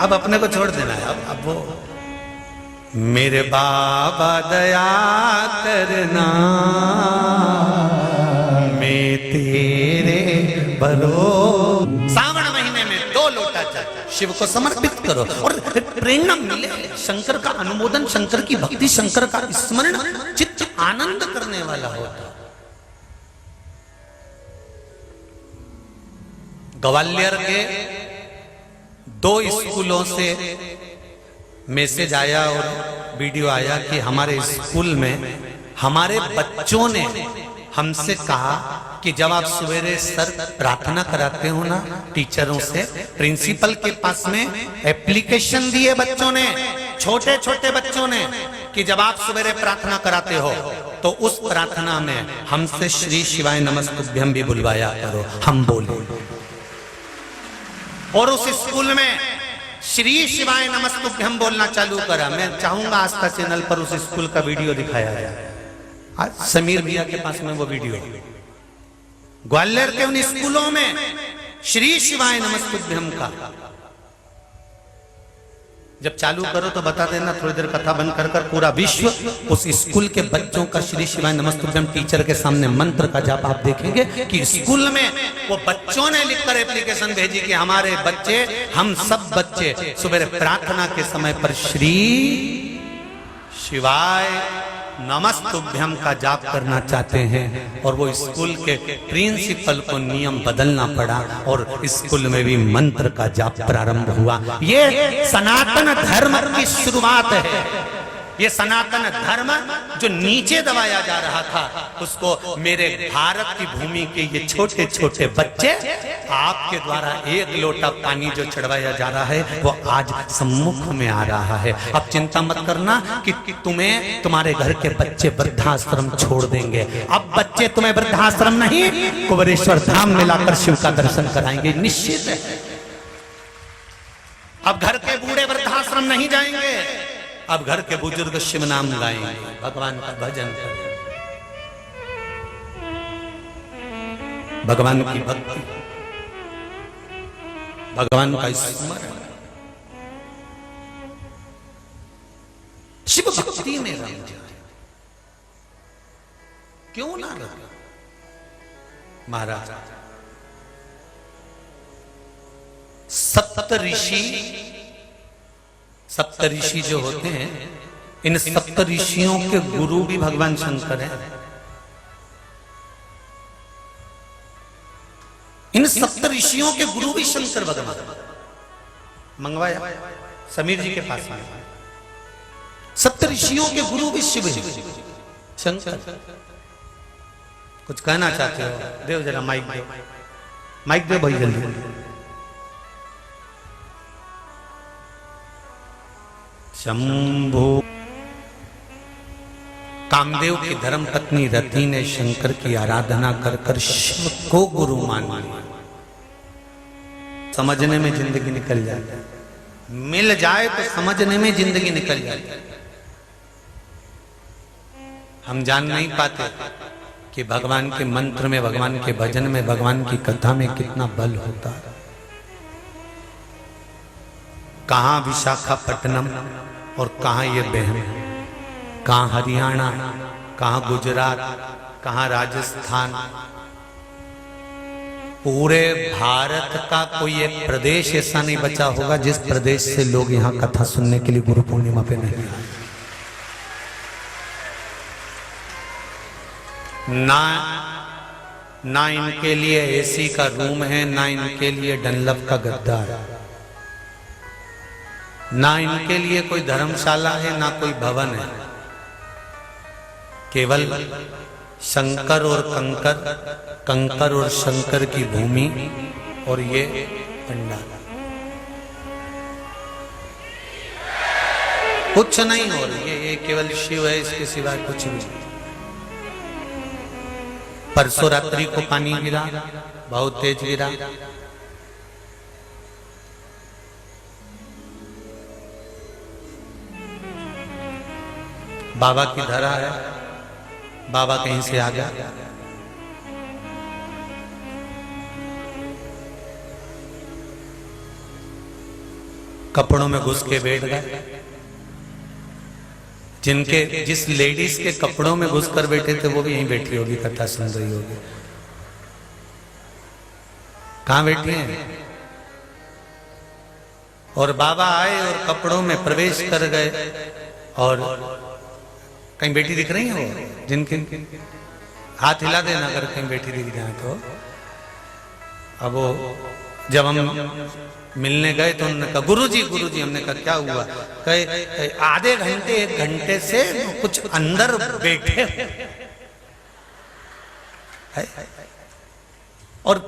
अब अपने को छोड़ देना है। अब वो मेरे बाबा दया करना, मैं तेरे बरो। सावन महीने में 2 लोटा जल शिव को समर्पित करो और प्रेरणा मिले, शंकर का अनुमोदन, शंकर की भक्ति, शंकर का स्मरण चित्त आनंद करने वाला होता। ग्वालियर के 2 स्कूलों से मैसेज आया और वीडियो आया कि हमारे स्कूल में हमारे बच्चों ने हमसे कहा कि जब आप सवेरे सर प्रार्थना कराते हो ना टीचरों से, प्रिंसिपल के पास में एप्लीकेशन दिए बच्चों ने, छोटे छोटे बच्चों ने, कि जब आप सवेरे प्रार्थना कराते हो तो उस प्रार्थना में हमसे श्री शिवाय नमस्तुभ्यम भी बुलवाया करो। हम बोले और उस स्कूल में श्री शिवाय नमस्तुभ्यम बोलना चालू करा। मैं चाहूंगा आस्था चैनल पर उस स्कूल का वीडियो दिखाया जाए। आज समीर भैया के पास में वो वीडियो, ग्वालियर के उन स्कूलों में श्री शिवाय नमस्तुभ्यम का जब चालू करो तो बता देना, थोड़ी देर कथा बंद कर कर पूरा विश्व उस स्कूल के बच्चों का श्री शिवाय नमस्तुभ्यम टीचर के सामने मंत्र का जाप आप देखेंगे कि स्कूल में वो बच्चों ने लिखकर एप्लीकेशन भेजी कि हमारे बच्चे, हम सब बच्चे सुबह प्रार्थना के समय पर श्री शिवाय नमस्तुभ्यम का जाप करना चाहते हैं। और वो स्कूल के प्रिंसिपल को नियम बदलना पड़ा और स्कूल में भी मंत्र का जाप प्रारंभ हुआ। ये सनातन धर्म की शुरुआत है। ये सनातन धर्म जो नीचे दबाया जा रहा था, उसको मेरे भारत की भूमि के ये छोटे छोटे बच्चे आपके द्वारा 1 लोटा पानी जो चढ़वाया जा रहा है वो आज सम्मुख में आ रहा है। अब चिंता मत करना कि तुम्हें तुम्हारे घर के बच्चे वृद्धाश्रम छोड़ देंगे। अब बच्चे तुम्हें वृद्धाश्रम नहीं, कुबेरेश्वर धाम में लाकर शिव का दर्शन कराएंगे, निश्चित है। अब घर के बूढ़े वृद्धाश्रम नहीं जाएंगे, अब घर के बुजुर्ग शिव नाम गाएंगे, भगवान का भजन करेंगे, भगवान की भक्ति, भगवान का स्मरण, शिव भक्ति में रम जाए। क्यों ना रहे महाराज? सप्त ऋषि जो होते हैं, इन सप्त ऋषियों के गुरु भी भगवान शंकर हैं। इन सप्त ऋषियों के गुरु भी शंकर भगवान। मंगवाया समीर जी के पास में, सप्त ऋषियों के गुरु भी शिव है, शंकर। कुछ कहना चाहते हो? देव जरा माइक दो, माइक दो भाई जल्दी। शंभो। कामदेव की धर्म पत्नी रति ने शंकर की आराधना कर कर शिव को गुरु मान लिया। समझने में जिंदगी निकल जाए, मिल जाए तो समझने में जिंदगी निकल जाए। हम जान नहीं पाते कि भगवान के मंत्र में, भगवान के भजन में, भगवान की कथा में कितना बल होता है। कहां विशाखापट्टनम और कहां ये बहन, कहां हरियाणा, कहां गुजरात, कहां राजस्थान, पूरे भारत का कोई एक प्रदेश ऐसा नहीं बचा होगा जिस प्रदेश से लोग यहां कथा सुनने के लिए गुरु पूर्णिमा पे नहीं आए। ना इनके लिए एसी का रूम है, ना इनके लिए डनलप का गद्दा है, ना इनके लिए कोई धर्मशाला है, ना कोई भवन है। केवल शंकर और कंकर, कंकर और शंकर की भूमि और ये पंडाल, कुछ नहीं हो रही है। ये केवल शिव है, इसके सिवाय कुछ नहीं। परसों रात्रि को पानी गिरा, बहुत तेज गिरा। बाबा की धरा है, बाबा कहीं से आ गया। कपड़ों में घुस के बैठ गए। जिस लेडीज के कपड़ों में घुस कर बैठे थे वो भी यहीं बैठी होगी, कथा सुन रही होगी। कहां बैठी हैं? और बाबा आए और कपड़ों में प्रवेश कर गए। और कहीं बेटी दिख रही है वो? जिनके हाथ हिला देना अगर कहीं बेटी दिख जाए तो। अब वो जब हम मिलने गए तो उन्होंने कहा गुरुजी गुरुजी। हमने कहा क्या हुआ? कहे आधे घंटे 1 घंटे से कुछ अंदर बैठे और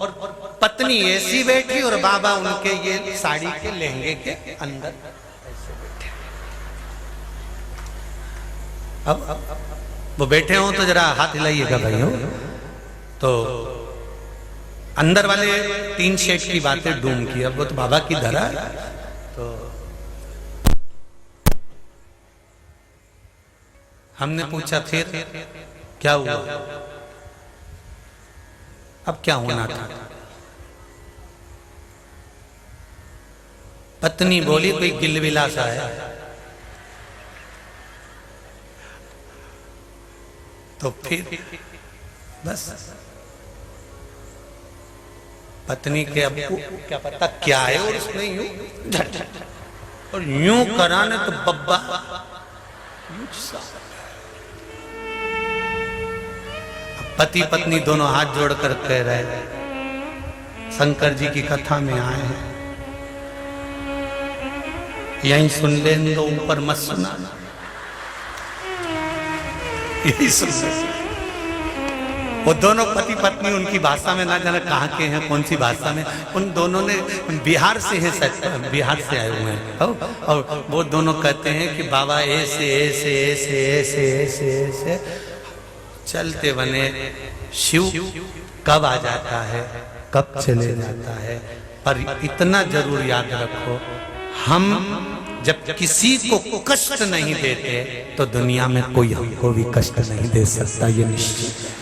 पत्नी ऐसी बैठी और बाबा उनके ये साड़ी के लहंगे के अंदर ऐसे बैठे। अब वो बैठे हो तो जरा हाथ हिलाइएगा भाई हो। तो अंदर वाले 3 शेख की बातें डूम की। अब वो तो बाबा की धरा है। तो हमने पूछा फिर क्या हुआ? अब क्या होना था? पत्नी बोली कोई गिलविला सा है। तो फिर बस पत्नी के अब क्या पता क्या है और उसने यूं और यूं कराने तो बब्बा पति पत्नी दोनों हाथ जोड़कर कह रहे शंकर जी की कथा में आए हैं, यहीं सुन लें तो ऊपर मत सुनाना। यही सुन ले। वो दोनों पति पत्नी उनकी भाषा में ना जाने कहाँ के हैं, कौन सी भाषा में। उन दोनों ने बिहार से हैं, बिहार से आए हुए हैं। और वो दोनों कहते हैं कि बाबा ऐसे ऐसे ऐसे ऐसे ऐसे ऐसे चलते बने। शिव कब आ जाता है कब चले जाता है, पर इतना जरूर याद रखो, हम जब किसी को कष्ट नहीं देते तो दुनिया में कोई हमको भी कष्ट नहीं दे सकता, ये निश्चित है।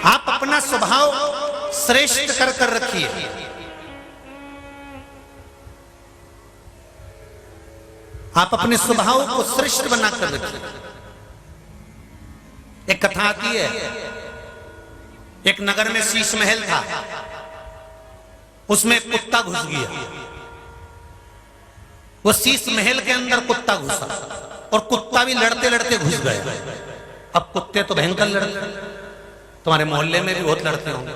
आप अपना स्वभाव श्रेष्ठ कर कर रखिए। आप अपने स्वभाव को श्रेष्ठ बनाकर रखिए। एक कथा आती है, एक नगर में शीश महल था, उसमें कुत्ता घुस गया। वो शीश महल के अंदर कुत्ता घुसा और कुत्ता भी लड़ते लड़ते घुस गया। अब कुत्ते तो भयंकर लड़ते, तुम्हारे मोहल्ले में भी बहुत लड़ते होंगे।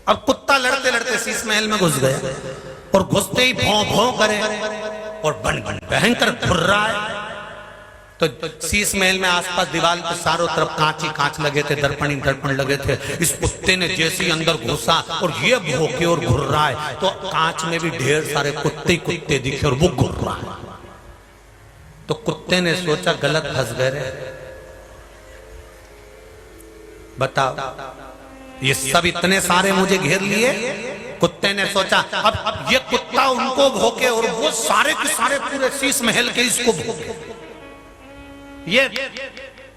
अब कुत्ता लड़ते लड़ते शीश महल में घुस गया और घुसते ही भौं भौं करे और बन भयंकर घुर रहा है। तो शीश महल में आसपास दीवार पे चारों तरफ कांच ही कांच लगे थे, दर्पण ही दर्पण लगे थे। इस कुत्ते ने जैसे ही अंदर घुसा और ये भौंके और घुर रहा है, तो कांच में भी ढेर सारे कुत्ते कुत्ते दिखे और वो घुर रहा है। तो कुत्ते ने सोचा गलत फंस गए, बताओ ये सब इतने सारे मुझे घेर लिए। कुत्ते ने सोचा अब ये कुत्ता उनको भौंके और वो सारे के सारे पूरे शीश महल के इसको भौंके। ये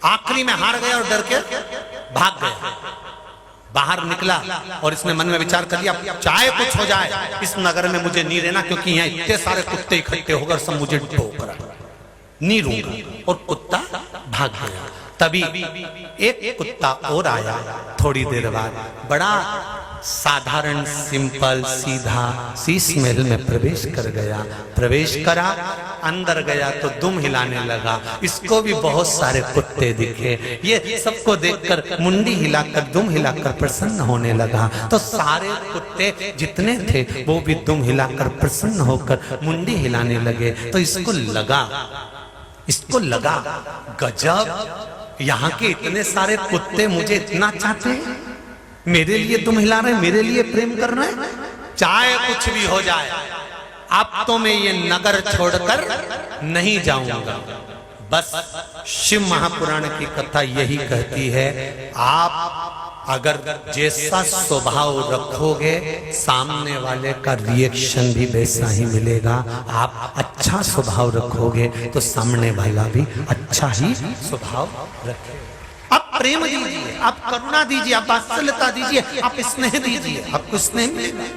आखिरी में हार गया और डर के भाग गया। बाहर निकला और इसने मन में विचार कर लिया चाहे कुछ हो जाए इस नगर में मुझे नहीं रहना, क्योंकि यहाँ इतने सारे कुत्ते इकट्ठे होकर सब मुझे ठोक रहा, नहीं रहूंगा। और कुत्ता भाग गया। तभी एक कुत्ता और आया थोड़ी देर बाद, बड़ा साधारण सिंपल सीधा शीश महल में प्रवेश कर गया। प्रवेश करा, अंदर गया तो दुम हिलाने लगा। इसको भी बहुत सारे कुत्ते दिखे। ये सबको देखकर मुंडी हिलाकर दुम हिलाकर प्रसन्न होने लगा। तो सारे कुत्ते जितने थे वो भी दुम हिलाकर प्रसन्न होकर मुंडी हिलाने लगे। तो इसको लगा गजब, यहाँ के इतने सारे कुत्ते मुझे इतना चाहते हैं, मेरे लिए तुम हिला रहे, मेरे लिए प्रेम कर रहे हैं। चाहे कुछ भी हो जाए अब तो मैं ये नगर छोड़कर नहीं जाऊंगा। बस शिव महापुराण की कथा यही कहती है, आप अगर जैसा स्वभाव रखोगे सामने वाले का रिएक्शन भी वैसा ही मिलेगा। आप अच्छा स्वभाव रखोगे तो सामने वाला भी अच्छा ही स्वभाव रखेगा। आप प्रेम दीजिए, आप करुणा दीजिए, आप वात्सल्यता दीजिए, आप स्नेह दीजिए, आपको स्नेह मिलेगा।